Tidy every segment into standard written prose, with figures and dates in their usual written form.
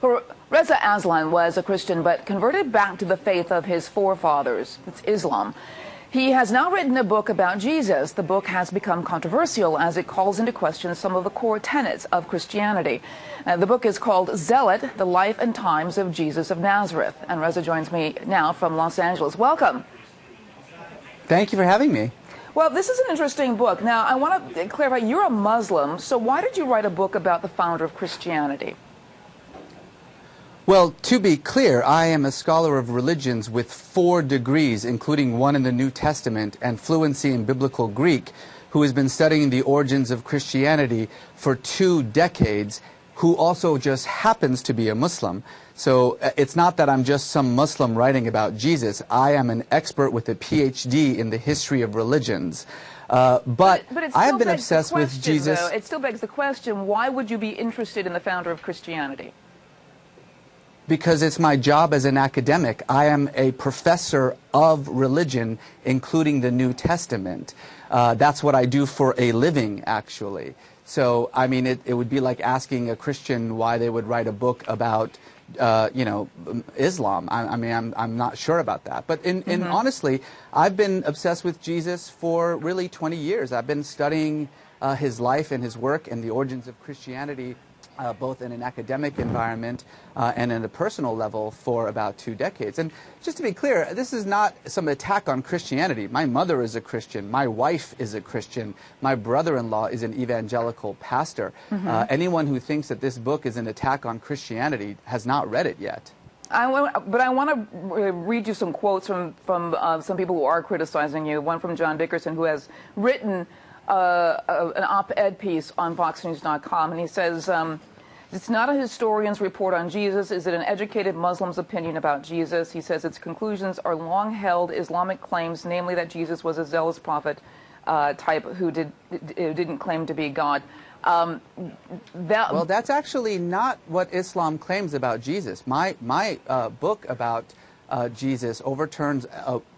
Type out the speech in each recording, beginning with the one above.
Well, Reza Aslan was a Christian but converted back to the faith of his forefathers. It's Islam. He has now written a book about Jesus. The book has become controversial as it calls into question some of the core tenets of Christianity. The book is called Zealot, The Life and Times of Jesus of Nazareth. And Reza joins me now from Los Angeles. Welcome. Thank you for having me. Well, this is an interesting book. Now, I want to clarify, you're a Muslim, so why did you write a book about the founder of Christianity? Well, to be clear, I am a scholar of religions with 4 degrees, including one in the New Testament and fluency in Biblical Greek, who has been studying the origins of Christianity for 2 decades, who also just happens to be a Muslim. So it's not that I'm just some Muslim writing about Jesus. I am an expert with a PhD in the history of religions. But I have been obsessed with Jesus. Though, it still begs the question, why would you be interested in the founder of Christianity? Because it's my job as an academic. I am a professor of religion, including the New Testament. That's what I do for a living, actually. So, I mean, it would be like asking a Christian why they would write a book about, Islam. I'm not sure about that. But honestly, I've been obsessed with Jesus for really 20 years. I've been studying his life and his work and the origins of Christianity both in an academic environment and in a personal level for about 2 decades. And just to be clear, this is not some attack on Christianity. My mother is a Christian. My wife is a Christian. My brother-in-law is an evangelical pastor. Anyone who thinks that this book is an attack on Christianity has not read it yet. But I want to read you some quotes from some people who are criticizing you. One from John Dickerson, who has written an op-ed piece on VoxNews.com, and he says, it's not a historian's report on Jesus. Is it an educated Muslim's opinion about Jesus? He says its conclusions are long-held Islamic claims, namely that Jesus was a zealous prophet type who didn't claim to be God. Well, that's actually not what Islam claims about Jesus. My book about Jesus overturns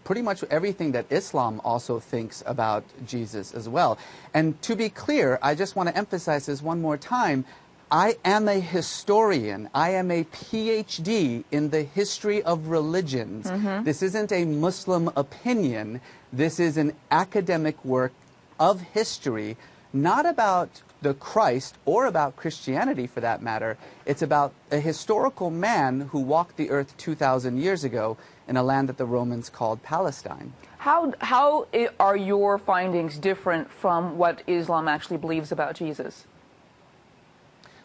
pretty much everything that Islam also thinks about Jesus as well. And to be clear, I just want to emphasize this one more time. I am a historian. I am a PhD in the history of religions. This isn't a Muslim opinion. This is an academic work of history, not about the Christ or about Christianity for that matter. It's about a historical man who walked the earth 2,000 years ago in a land that the Romans called Palestine. How are your findings different from what Islam actually believes about Jesus?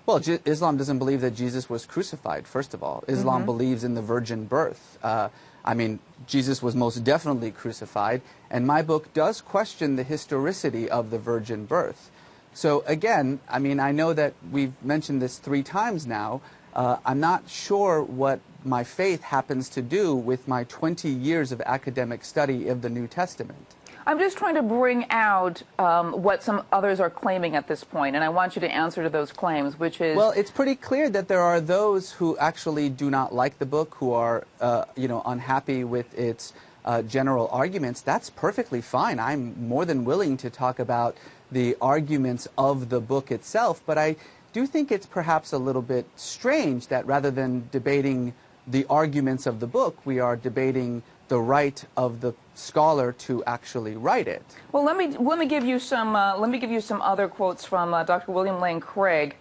Well, Islam doesn't believe that Jesus was crucified, first of all. Islam believes in the virgin birth. I mean, Jesus was most definitely crucified, and my book does question the historicity of the virgin birth. So again, I mean, I know that we've mentioned this 3 times now. I'm not sure what my faith happens to do with my 20 years of academic study of the New Testament. I'm just trying to bring out what some others are claiming at this point, and I want you to answer to those claims, which is... Well, it's pretty clear that there are those who actually do not like the book, who are, unhappy with its general arguments. That's perfectly fine. I'm more than willing to talk about the arguments of the book itself, but I do think it's perhaps a little bit strange that rather than debating the arguments of the book, we are debating the right of the scholar to actually write it. Well, let me give you some other quotes from Dr. William Lane Craig,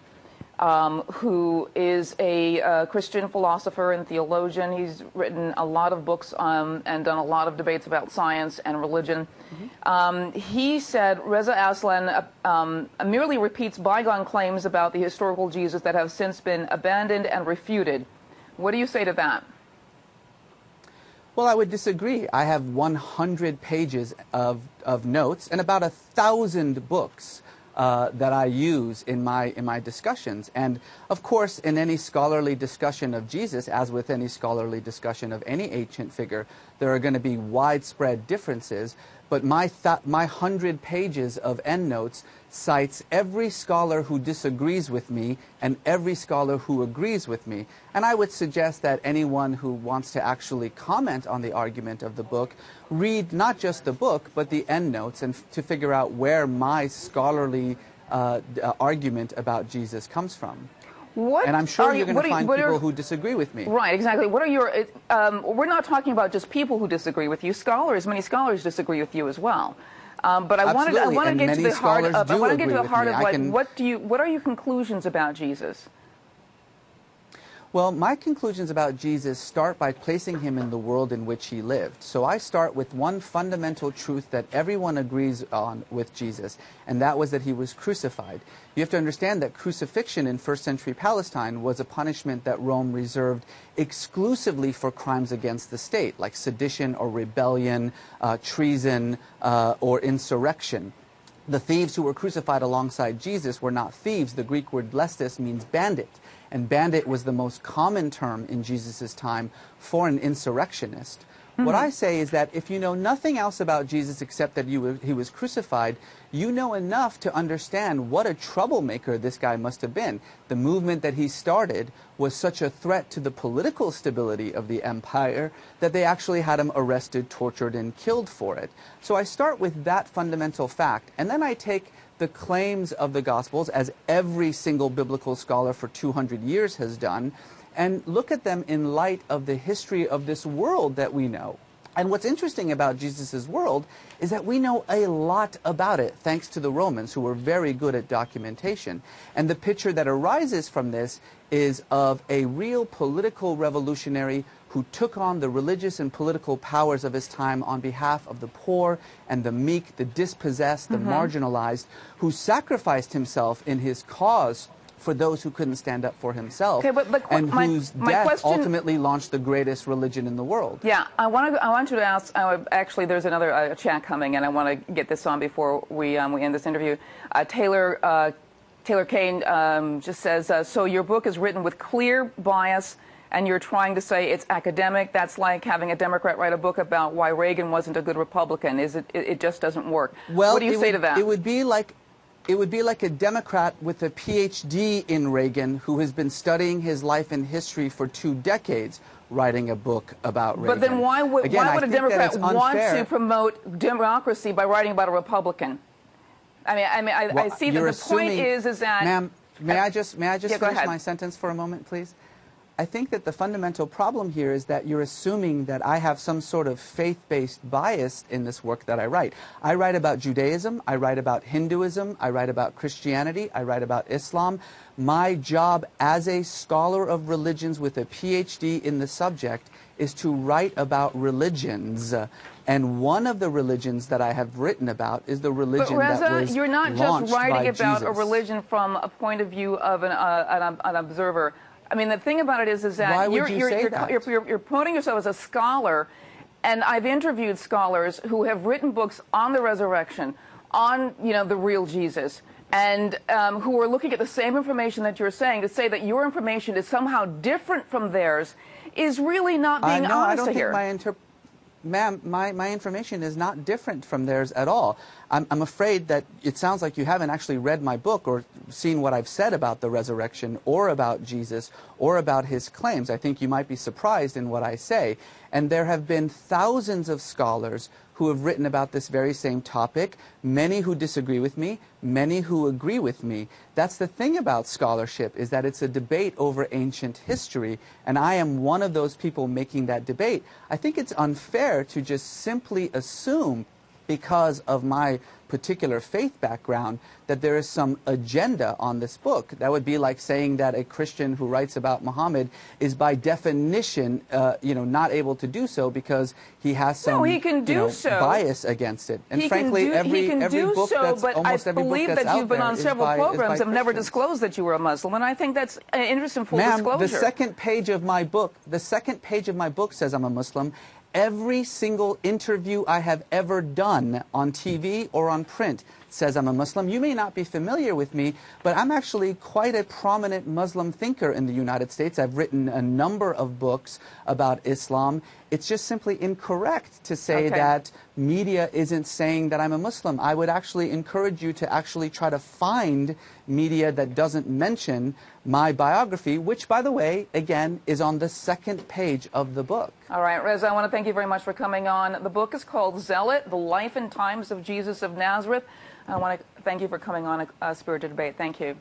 who is a Christian philosopher and theologian. He's written a lot of books and done a lot of debates about science and religion. He said Reza Aslan merely repeats bygone claims about the historical Jesus that have since been abandoned and refuted. What do you say to that? Well, I would disagree. I have 100 pages of notes and about 1,000 books that I use in my discussions. And of course, in any scholarly discussion of Jesus, as with any scholarly discussion of any ancient figure, there are going to be widespread differences. But my 100 pages of endnotes cites every scholar who disagrees with me and every scholar who agrees with me. And I would suggest that anyone who wants to actually comment on the argument of the book read not just the book, but the endnotes, and to figure out where my scholarly argument about Jesus comes from. And I'm sure you're going to find people who disagree with me. Right, exactly. What are your... we're not talking about just people who disagree with you. Scholars, many scholars disagree with you as well. But I want to get to the heart of... I want to get to the heart of, like, what are your conclusions about Jesus? Well, my conclusions about Jesus start by placing him in the world in which he lived. So I start with one fundamental truth that everyone agrees on with Jesus, and that was that he was crucified. You have to understand that crucifixion in first century Palestine was a punishment that Rome reserved exclusively for crimes against the state, like sedition or rebellion, treason, or insurrection. The thieves who were crucified alongside Jesus were not thieves. The Greek word lestes means bandit. And bandit was the most common term in Jesus' time for an insurrectionist. What I say is that if you know nothing else about Jesus except that he was crucified, you know enough to understand what a troublemaker this guy must have been. The movement that he started was such a threat to the political stability of the empire that they actually had him arrested, tortured, and killed for it. So I start with that fundamental fact, and then I take the claims of the Gospels, as every single biblical scholar for 200 years has done, and look at them in light of the history of this world that we know. And what's interesting about Jesus' world is that we know a lot about it, thanks to the Romans, who were very good at documentation. And the picture that arises from this is of a real political revolutionary who took on the religious and political powers of his time on behalf of the poor and the meek, the dispossessed, the marginalized, who sacrificed himself in his cause for those who couldn't stand up for himself, and whose death ultimately launched the greatest religion in the world. Yeah, I want you to ask, actually there's another chat coming, and I want to get this on before we end this interview. Taylor Kane just says, so your book is written with clear bias, and you're trying to say it's academic. That's like having a Democrat write a book about why Reagan wasn't a good Republican. It just doesn't work. Well, what do you say to that? It would be like a Democrat with a PhD in Reagan who has been studying his life and history for 2 decades writing a book about Reagan. But then why would a Democrat want to promote democracy by writing about a Republican? I see that the point is that... Ma'am, may I just finish my sentence for a moment, please? I think that the fundamental problem here is that you're assuming that I have some sort of faith-based bias in this work that I write. I write about Judaism, I write about Hinduism, I write about Christianity, I write about Islam. My job as a scholar of religions with a PhD in the subject is to write about religions. And one of the religions that I have written about is the religion that was launched by Jesus. You're not just writing about a religion from a point of view of an observer. I mean, the thing about it is that you're promoting yourself as a scholar, and I've interviewed scholars who have written books on the resurrection, on the real Jesus, and who are looking at the same information that you're saying. To say that your information is somehow different from theirs is really not being honest here. Ma'am, my information is not different from theirs at all. I'm afraid that it sounds like you haven't actually read my book or seen what I've said about the resurrection or about Jesus or about his claims. I think you might be surprised in what I say. And there have been thousands of scholars who have written about this very same topic, many who disagree with me, many who agree with me. That's the thing about scholarship, is that it's a debate over ancient history, and I am one of those people making that debate. I think it's unfair to just simply assume, because of my particular faith background, that there is some agenda on this book. That would be like saying that a Christian who writes about Muhammad is by definition, not able to do so because he has some bias against it. And frankly, every book that's almost every book that's out there is by... But I believe that you've been on several programs and never disclosed that you were a Muslim, and I think that's an interesting full disclosure. Ma'am, the second page of my book says I'm a Muslim. Every single interview I have ever done on TV or on print says I'm a Muslim. You may not be familiar with me, but I'm actually quite a prominent Muslim thinker in the United States. I've written a number of books about Islam. It's just simply incorrect to say that media isn't saying that I'm a Muslim. I would actually encourage you to actually try to find media that doesn't mention my biography, which, by the way, again, is on the second page of the book. All right, Reza, I want to thank you very much for coming on. The book is called Zealot, The Life and Times of Jesus of Nazareth. I want to thank you for coming on a Spirited Debate. Thank you.